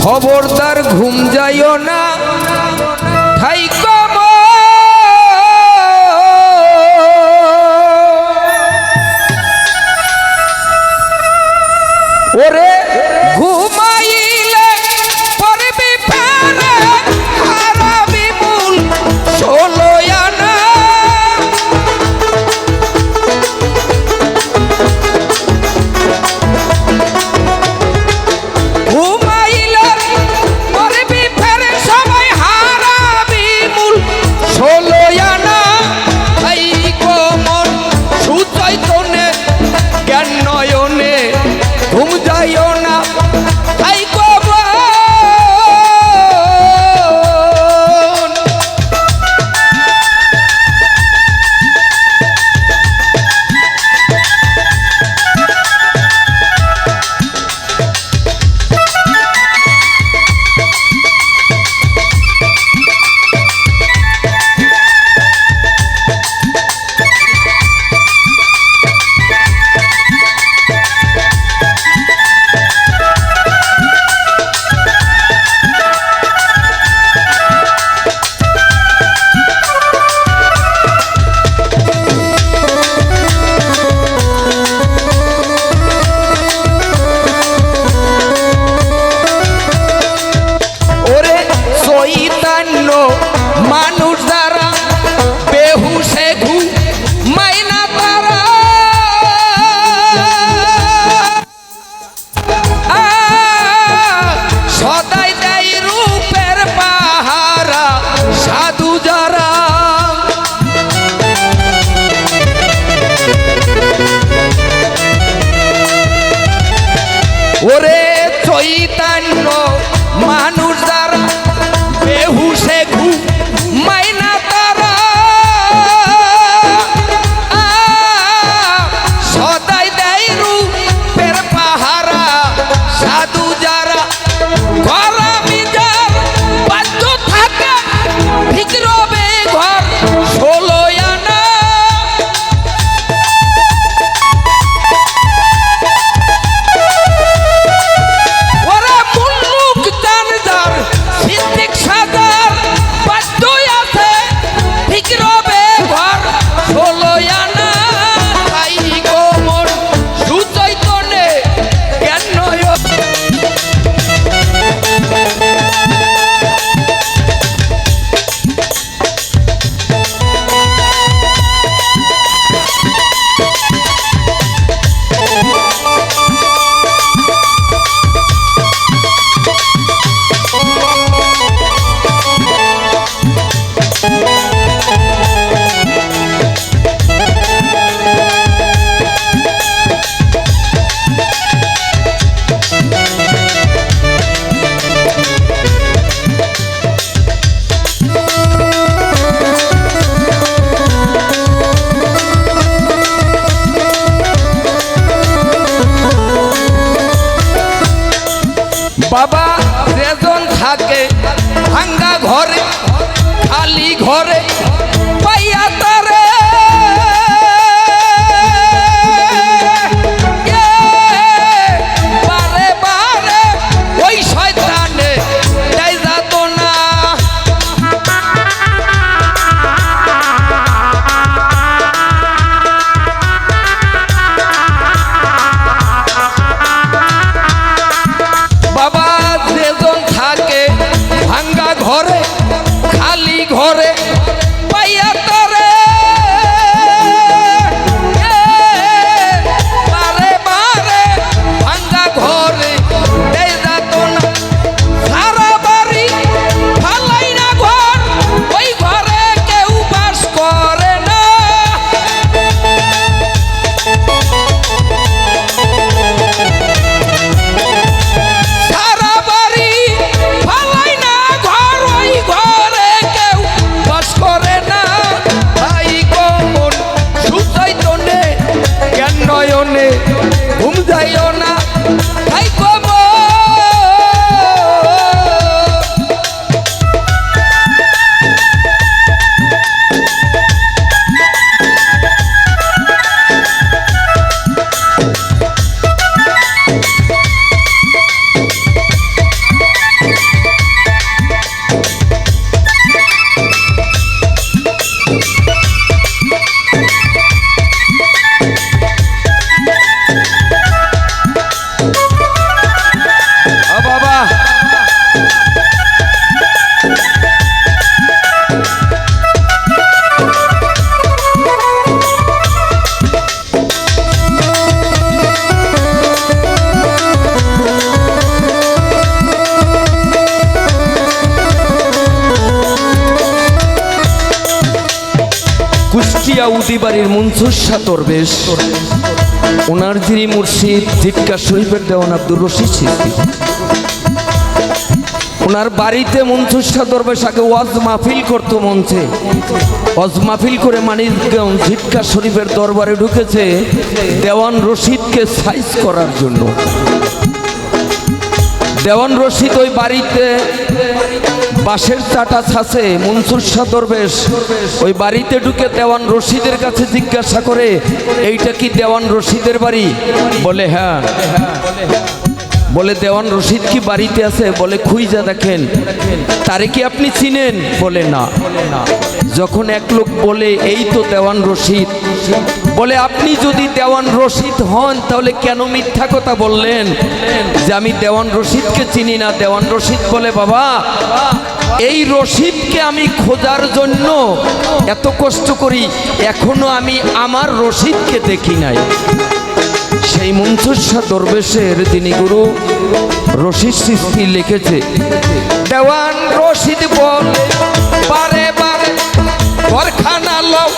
খবরদার ঘুম যাইও না থাইকো ওরে ঘুমাইলে পড়বি ফেরে হারাবি মূল ষোলো আনা ঘুমাইলে পড়বি ফেরে সবাই হারাবি মূল ষোলো আনা এই কোমল সুচৈতন্যে জ্ঞান নয়নে ঘুম যাইও না তাই কবর মানুষ দ্বারা বেহুশে ঘুমায় না তারা সদাই দেয় রূপের পাহারা সাধু যারা ওরে চৈতন্য মানুষ দ্বারা বেহুশে ঘুমায় না তারা সদাই দেয় রূপের পাহারা সাধু যারা ঘরামি যার বাধ্য থাকে ঠিক রবে ঘর ষোলো আনা ওরা মুল্লুক জানদার সিদ্দিক সাদার বাধ্য আছে ঠিক রবে ঘর ষোলো আনা তাই কোমর সুচৈতন্যে জ্ঞান নয় বাবা যেজন থাকে ভাঙ্গা ঘরে খালি ঘরে পাইয়া তারে বারে বারে ওই শয়তানে তাই যাত না বাবা যেজন থাকে ভাঙ্গা ঘরে খালি ঘরে পাইয়া তারে বারে বারে ভাঙ্গা ঘরে দেয় যাত না সারা বাড়ি ফালাই না ঘর ওই ঘরে কেউ বাস করে না সারা বাড়ি ফালাই না ঘর ওই ঘরে কেউ উদিবাড়ির মনসুর শাহ দরবেশ, ওনার যিনি মুর্শিদ জিটকা শরীফের দেওয়ান আব্দুর রশিদ চিশতি, ওনার বাড়িতে মনসুর শাহ দরবেশ আগে ওয়াজ মাহফিল করতো মঞ্চে। ওয়াজ মাহফিল করে মানিকগঞ্জ জিটকা শরীফের দরবারে ঢুকেছে দেওয়ান রশিদকে সাইজ করার জন্য। দেওয়ান রশিদ ওই বাড়িতে বাঁশের চাটা ছাছে, মনসুর শাহ দরবেশ ওই বাড়িতে ঢুকে দেওয়ান রশিদের কাছে জিজ্ঞাসা করে, এইটা কি দেওয়ান রশিদের বাড়ি? বলে হ্যাঁ। বলে দেওয়ান রশিদ কি বাড়িতে আছে? বলে খুঁজা দেখেন। তারে কি আপনি চিনেন? বলে না। যখন এক লোক বলে এই তো দেওয়ান রশিদ, বলে আপনি যদি দেওয়ান রশিদ হন তাহলে কেন মিথ্যা কথা বললেন যে আমি দেওয়ান রশিদকে চিনি না? দেওয়ান রশিদ বলে, বাবা এই রশিদকে আমি খোঁজার জন্য এত কষ্ট করি, এখনো আমি আমার রশিদকে দেখি নাই। সেই মনসুর শাহ দরবেশের যিনি গুরু রশিদ চিশতি লিখেছে, দেওয়ান রশিদ বলে বারে বারে ঘরখানা লও